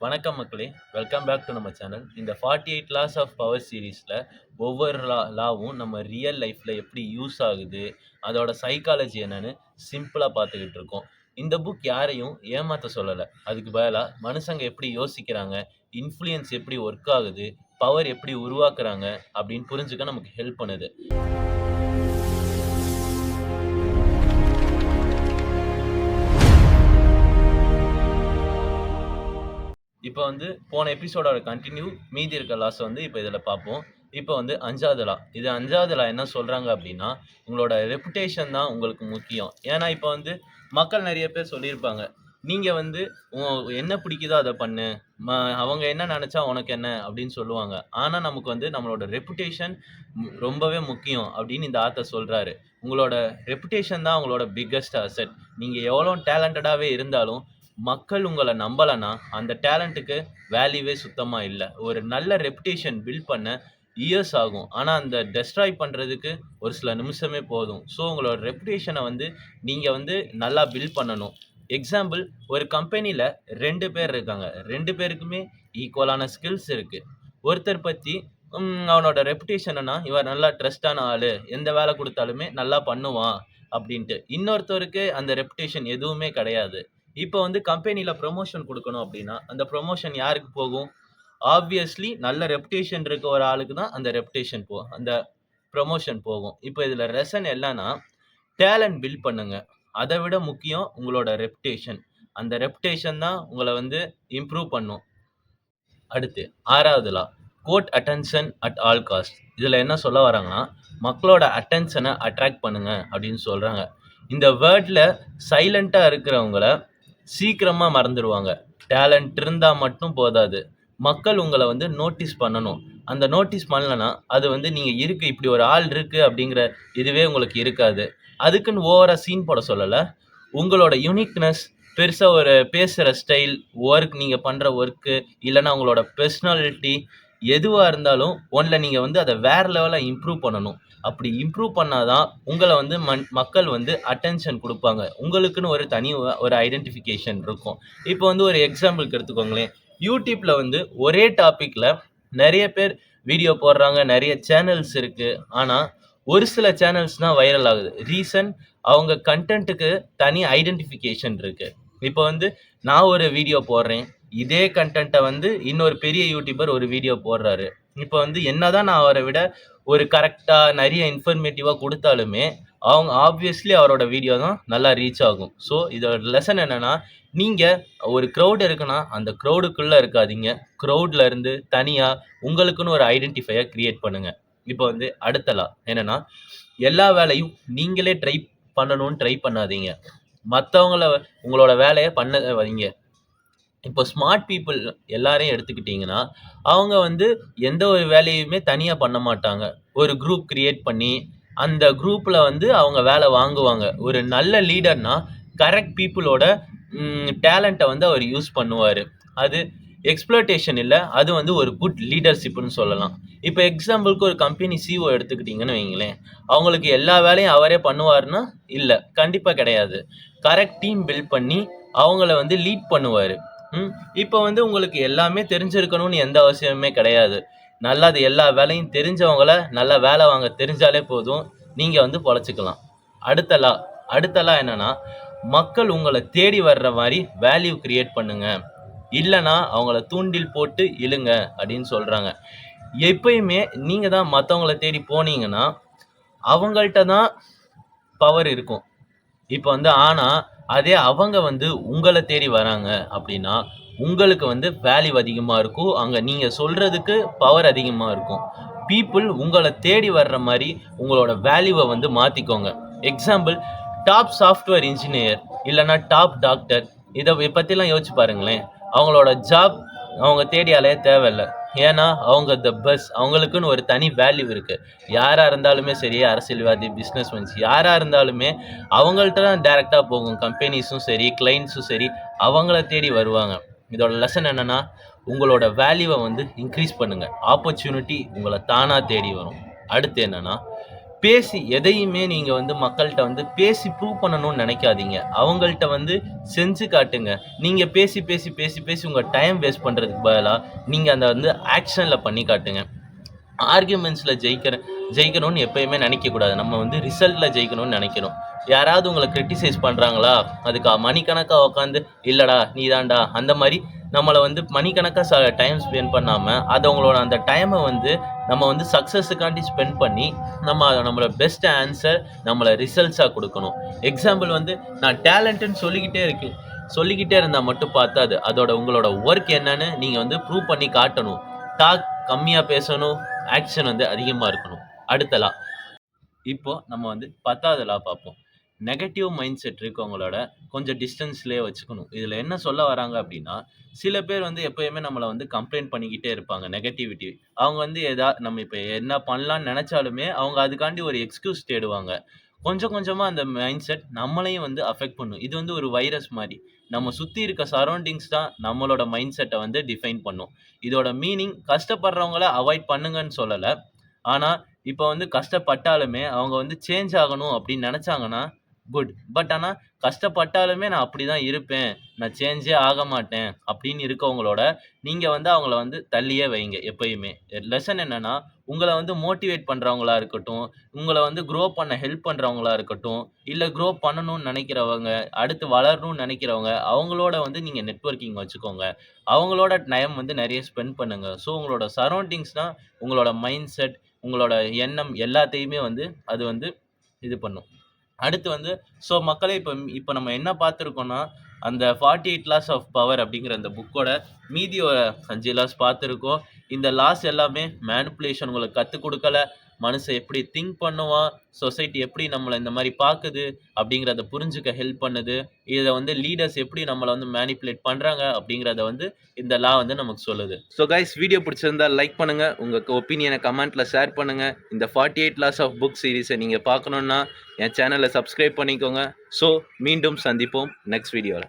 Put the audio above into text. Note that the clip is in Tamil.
வணக்கம் மக்களே! வெல்கம் பேக் டூ நம்ம சேனல். இந்த 48 லாஸ் ஆஃப் பவர் சீரிஸ்ல ஒவ்வொரு லாவும் நம்ம ரியல் லைஃப்ல எப்படி யூஸ் ஆகுது, அதோட சைக்காலஜி என்னன்னு சிம்பிளா பார்த்துக்கிட்டு இருக்கோம். இந்த புக் யாரையும் ஏமாத்த சொல்லல. அதுக்கு பதிலா மனுசங்க எப்படி யோசிக்கிறாங்க, இன்ஃப்ளூயன்ஸ் எப்படி ஒர்க் ஆகுது, பவர் எப்படி உருவாக்குறாங்க அப்படின்னு புரிஞ்சுக்க நமக்கு ஹெல்ப் பண்ணுது. இப்ப போன எபிசோடோட கன்டின்யூ மீதி இருக்க லாஸ இப்ப இதில பார்ப்போம். இப்ப 5வது லா. இது 5வது லா என்ன சொல்றாங்க அப்டின்னா, உங்களோட ரெப்புடேஷன் தான் உங்களுக்கு முக்கியம். ஏன்னா, இப்ப மக்கள் நெறைய பேர் சொல்லியிருப்பாங்க. நீங்க உ என்ன பிடிக்குதோ அத பண்ணு. ம அவங்க என்ன நெனச்சா உனக்கு என்ன அப்டின்னு சொல்லுவாங்க. ஆனா, நமக்கு நம்மளோட ரெப்புடேஷன் ரொம்பவே முக்கியம் அப்டின்னு இந்த ஆத்தர் சொல்றாரு. உங்களோட ரெப்புடேஷன் தான் உங்களோட பிக்கஸ்ட் அசெட். நீங்க எவ்வளோ டேலண்டடாவே இருந்தாலும் மக்கள் உங்கள நம்பலன்னா, அந்த டேலண்ட்டுக்கு வேல்யூவே சுத்தமா இல்ல. ஒரு நல்ல ரெப்புடேஷன் பில்ட் பண்ண இயர்ஸ் ஆகும். ஆனா, அந்த டெஸ்ட்ராய் பண்றதுக்கு ஒரு சில நிமிஷமே போதும். ஸோ, உங்களோட ரெப்புடேஷன நீங்க நல்லா பில்ட் பண்ணணும். எக்ஸாம்பிள் ஒரு கம்பெனில 2 பேர் இருக்காங்க. 2 பேருக்குமே ஈக்குவலான ஸ்கில்ஸ் இருக்கு. ஒருத்தர் பத்தி அவனோட ரெப்புடேஷன் என்னன்னா, இவன் நல்லா ட்ரஸ்ட்டான ஆளு. எந்த வேல குடுத்தாலுமே நல்லா பண்ணுவான் அப்டின்ட்டு. இன்னொருத்தருக்கு அந்த ரெப்புடேஷன் எதுவுமே கிடையாது. இப்ப கம்பெனில புரமோஷன் குடுக்கணும் அப்டின்னா, அந்த புரமோஷன் யாருக்கு போகும்? ஆப்வியஸ்லி நல்ல ரெப்புடேஷன் இருக்க ஒரு ஆளுக்கு தான் அந்த புரமோஷன் போகும். இப்ப இதுல லெசன் என்னன்னா, டேலண்ட் பில்ட் பண்ணுங்க. அத விட முக்கியம் உங்களோட ரெப்புடேஷன். அந்த ரெப்புடேஷன் தான் உங்கள இம்ப்ரூவ் பண்ணும். அடுத்து 6வது law. Court attention at all cost. இதுல என்ன சொல்ல வராங்கன்னா, மக்களோட அட்டென்ஷன அட்ராக்ட் பண்ணுங்க அப்டின்னு சொல்றாங்க. இந்த வேர்ட்ல சைலன்ட்டா இருக்கிறவங்கள சீக்கிரமா மறந்துருவாங்க. டேலண்ட் இருந்தா மட்டும் போதாது. மக்கள் உங்கள நோட்டீஸ் பண்ணணும். அந்த நோட்டீஸ் பண்ணலன்னா, அது நீங்க இருக்கு இப்படி ஒரு ஆள் இருக்கு அப்படிங்கிற இதுவே உங்களுக்கு இருக்காது. அதுக்குன்னு ஓவரா சீன் போட சொல்லல. உங்களோட யூனிக்னெஸ், பெருசா ஒரு பேசுற ஸ்டைல், நீங்க பண்ற ஒர்க்கு, இல்லன்னா உங்களோட பெர்சனாலிட்டி எதுவா இருந்தாலும், ஒன்ல நீங்க அத வேற லெவல்ல இம்ப்ரூவ் பண்ணணும். அப்படி இம்ப்ரூவ் பண்ணா தான் உங்கள மக்கள் அட்டென்ஷன் குடுப்பாங்க. உங்களுக்குன்னு ஒரு தனி ஒரு ஐடென்டிஃபிகேஷன் இருக்கும். இப்போ ஒரு எக்ஸாம்பிள்க்கு எடுத்துக்கோங்களேன். YouTubeல ஒரே டாபிக்ல நெறைய பேர் வீடியோ போடுறாங்க. நெறைய சேனல்ஸ் இருக்கு. ஆனா, ஒரு சில சேனல்ஸ் தான் வைரல் ஆகுது. ரீசன் அவங்க கன்டென்ட்‌டுக்கு தனி ஐடென்டிஃபிகேஷன் இருக்கு. இப்போ நான் ஒரு வீடியோ போடுறேன். இதே கன்டென்ட்ட இன்னொரு பெரிய யூடியூபர் ஒரு வீடியோ போடுறாரு. இப்போ என்னதான் நான் அவர விட ஒரு கரெக்ட்டா நெறைய இன்ஃபர்மேட்டிவா குடுத்தாலுமே, அவங்க ஆப்வியஸ்லி அவரோட வீடியோ தான் நல்லா ரீச் ஆகும். ஸோ, இதோட லெசன் என்னன்னா, நீங்க ஒரு கிரவுட் இருக்குன்னா, அந்த கிரவுடுக்குள்ள இருக்காதீங்க. கிரவுட்ல இருந்து தனியா உங்களுக்குன்னு ஒரு ஐடென்டிஃபையர் கிரியேட் பண்ணுங்க. இப்போ அடுத்த லா என்னன்னா, எல்லா வேலையும் நீங்களே பண்ணணும்னு ட்ரை பண்ணாதீங்க. மத்தவங்கள உங்களோட வேலைய பண்ண வைங்க. இப்போ ஸ்மார்ட் பீப்பிள் எல்லாரையும் எடுத்துக்கிட்டீங்கன்னா, அவங்க எந்த ஒரு வேலையுமே தனியா பண்ண மாட்டாங்க. ஒரு குரூப் கிரியேட் பண்ணி, அந்த குரூப்ல அவங்க வேலை வாங்குவாங்க. ஒரு நல்ல லீடர்னா, கரெக்ட் பீப்பிளோட டேலண்ட்ட அவர் யூஸ் பண்ணுவாரு. அது எக்ஸ்ப்ளோய்டேஷன் இல்ல. அது ஒரு குட் லீடர்ஷிப்ன்னு சொல்லலாம். இப்ப எக்ஸாம்பிள்க்கு ஒரு கம்பெனி சிஇஓ எடுத்துக்கிட்டீங்கன்னு வைங்களேன். அவங்களுக்கு எல்லா வேலையும் அவரே பண்ணுவாருன்னா, இல்ல. கண்டிப்பா கிடையாது. கரெக்ட் டீம் பில்ட் பண்ணி, அவங்கள லீட் பண்ணுவாரு. இப்ப உங்களுக்கு எல்லாமே தெரிஞ்சிருக்கணும்னு எந்த அவசியமுமே கிடையாது. நல்லா அது எல்லா வேலையும் தெரிஞ்சவங்கள நல்லா வேலை வாங்க தெரிஞ்சாலே போதும். நீங்க பொழச்சுக்கலாம். அடுத்த லா அடுத்த லா என்னன்னா, மக்கள் உங்கள தேடி வர்ற மாரி வேல்யூ கிரியேட் பண்ணுங்க. இல்லன்னா அவங்கள தூண்டில் போட்டு இழுங்க அப்படின்னு சொல்றாங்க. எப்பயுமே நீங்க தான் மத்தவங்கள தேடி போனீங்கன்னா, அவங்கள்ட்ட தான் பவர் இருக்கும். இப்ப ஆனா, அதே அவங்க உங்கள தேடி வராங்க அப்படின்னா, உங்களுக்கு வேல்யூ அதிகமா இருக்கும். அங்க நீங்க சொல்றதுக்கு பவர் அதிகமா இருக்கும். பீப்பிள் உங்கள தேடி வர்ற மாரி உங்களோட வேல்யூவ மாத்திக்கோங்க. எக்ஸாம்பிள் டாப் சாஃப்ட்வேர் இன்ஜினியர் இல்லன்னா டாப் டாக்டர் இத பத்திலாம் யோசிச்சு பாருங்களேன். அவங்களோட ஜாப் அவங்க தேடி அலைய தேவையில்ல. ஏன்னா, அவங்க த பெஸ்ட். அவங்களுக்குன்னு ஒரு தனி வேல்யூ இருக்கு. யாரா இருந்தாலுமே சரி, அரசியல்வாதி, பிசினஸ்மேன்ஸ் யாரா இருந்தாலுமே அவங்கள்ட்ட தான் டைரக்ட்டா போகும். கம்பெனிஸும் சரி, கிளையண்ட்ஸும் சரி, அவங்கள தேடி வருவாங்க. இதோட லெசன் என்னன்னா, உங்களோட வேல்யூவ இன்கிரீஸ் பண்ணுங்க. ஆப்பர்ச்சுனிட்டி உங்கள தானா தேடி வரும். அடுத்து என்னன்னா, பேசி எதையுமே நீங்க வந்து மக்கள்ட்ட வந்து பேசி ப்ரூவ் பண்ணணும்னு நினைக்காதீங்க. அவங்கள்ட்ட வந்து செஞ்சு காட்டுங்க. நீங்க பேசி, பேசி, பேசி, பேசி உங்க டைம் வேஸ்ட் பண்றதுக்கு பதிலா, நீங்க அந்த வந்து ஆக்ஷன்ல பண்ணி காட்டுங்க. ஆர்கியூமெண்ட்ஸ்ல ஜெயிக்கணும்னு எப்பயுமே நினைக்கக்கூடாது. நம்ம வந்து ரிசல்ட்ல ஜெயிக்கணும்னு நினைக்கணும். யாராவது உங்கள கிரிட்டிசைஸ் பண்றாங்களா, அதுக்கு மணிக்கணக்கா உட்காந்து, "இல்லடா, நீ தான்டா" அந்த மாரி நம்மள வந்து மணிக்கணக்கா டைம் ஸ்பெண்ட் பண்ணாம, அத உங்களோட அந்த டைம வந்து நம்ம வந்து சக்சஸுக்காண்டி ஸ்பெண்ட் பண்ணி, நம்ம நம்மளோட பெஸ்ட் ஆன்ஸர் நம்மள ரிசல்ட்ஸா குடுக்கணும். எக்ஸாம்பிள் வந்து நான் டேலண்ட்டுன்னு சொல்லிக்கிட்டே இருந்தா மட்டும் பத்தாது. அதோட உங்களோட வொர்க் என்னன்னு நீங்க வந்து ப்ரூவ் பண்ணி காட்டணும். டாக் கம்மியா பேசணும். ஆக்ஷன் வந்து அதிகமா இருக்கணும். அடுத்த லா. இப்போ நம்ம வந்து 10வது லா பார்ப்போம். நெகட்டிவ் மைண்ட் செட் இருக்கவங்களோட கொஞ்சம் டிஸ்டன்ஸ்லயே வச்சுக்கணும். இதுல என்ன சொல்ல வராங்க அப்டின்னா, சில பேர் வந்து எப்பயுமே நம்மள வந்து கம்ப்ளைண்ட் பண்ணிக்கிட்டே இருப்பாங்க. நெகட்டிவிட்டி. அவங்க வந்து நம்ம இப்ப என்ன பண்ணலான்னு நெனச்சாலுமே, அவங்க அதுக்காண்டி ஒரு எக்ஸ்கியூஸ் தேடுவாங்க. கொஞ்சம் கொஞ்சமா அந்த மைண்ட் செட் நம்மளையும் வந்து அஃபெக்ட் பண்ணும். இது வந்து ஒரு வைரஸ் மாரி. நம்ம சுத்தி இருக்க சரவுண்டிங்ஸ் தான் நம்மளோட மைண்ட் செட்ட வந்து டிஃபைன் பண்ணும். இதோட மீனிங் கஷ்டப்படுறவங்கள அவாய்ட் பண்ணுங்கன்னு சொல்லல. ஆனா, இப்ப வந்து கஷ்டப்பட்டாலுமே, அவங்க வந்து சேஞ்ச் ஆகணும் அப்படின்னு நெனச்சாங்கன்னா, குட். பட் ஆனா, கஷ்டப்பட்டாலுமே நான் அப்படிதான் இருப்பேன். நான் சேஞ்சே ஆக மாட்டேன். அப்படின்னு இருக்கவங்களோட, நீங்க வந்து அவங்கள வந்து தள்ளியே வைங்க எப்பயுமே. லெசன் என்னன்னா, உங்கள வந்து மோட்டிவேட் பண்றவங்களா இருக்கட்டும், உங்கள வந்து குரோ பண்ண ஹெல்ப் பண்றவங்களா இருக்கட்டும், இல்ல குரோ பண்ணணும்னு நெனைக்கிறவங்க, அடுத்து வளரணும்னு நெனைக்கிறவங்க, அவங்களோட வந்து நீங்க நெட்வொர்க்கிங் வச்சுக்கோங்க. அவங்களோட டைம் வந்து நெறைய ஸ்பெண்ட் பண்ணுங்க. ஸோ, உங்களோட சரவுண்டிங்ஸ் தான் உங்களோட மைண்ட் செட், உங்களோட எண்ணம் எல்லாத்தையுமே வந்து அது வந்து இது பண்ணும். அடுத்து வந்து மக்களே இப்ப இப்ப நம்ம என்ன பார்த்திருக்கோம்னா, அந்த 48 லாஸ் ஆஃப் பவர் அப்படிங்கிற அந்த புக்கோட மீதி 5 லாஸ் பார்த்திருக்கோம். இந்த லாஸ் எல்லாமே மேனிபுலேஷன் உங்களுக்கு கத்துக் குடுக்கல. மனுஷன் எப்படி திங்க் பண்ணுவான், சொசைட்டி எப்படி நம்மள இந்த மாரி பாக்குது அப்படிங்கிறத புரிஞ்சுக்க ஹெல்ப் பண்ணுது. இத வந்து லீடர்ஸ் எப்படி நம்மள வந்து மேனிபுலேட் பண்றாங்க அப்படிங்கிறத வந்து இந்த லா வந்து நமக்கு சொல்லுது. ஸோ கைஸ், வீடியோ பிடிச்சிருந்தா லைக் பண்ணுங்க. உங்க ஒப்பீனியன கமெண்ட்ல ஷேர் பண்ணுங்க. இந்த 48 லாஸ் ஆஃப் புக் சீரிஸ நீங்க பார்க்கணும்னா என் சேனலை சப்ஸ்கிரைப் பண்ணிக்கோங்க. ஸோ மீண்டும் சந்திப்போம் நெக்ஸ்ட் வீடியோல.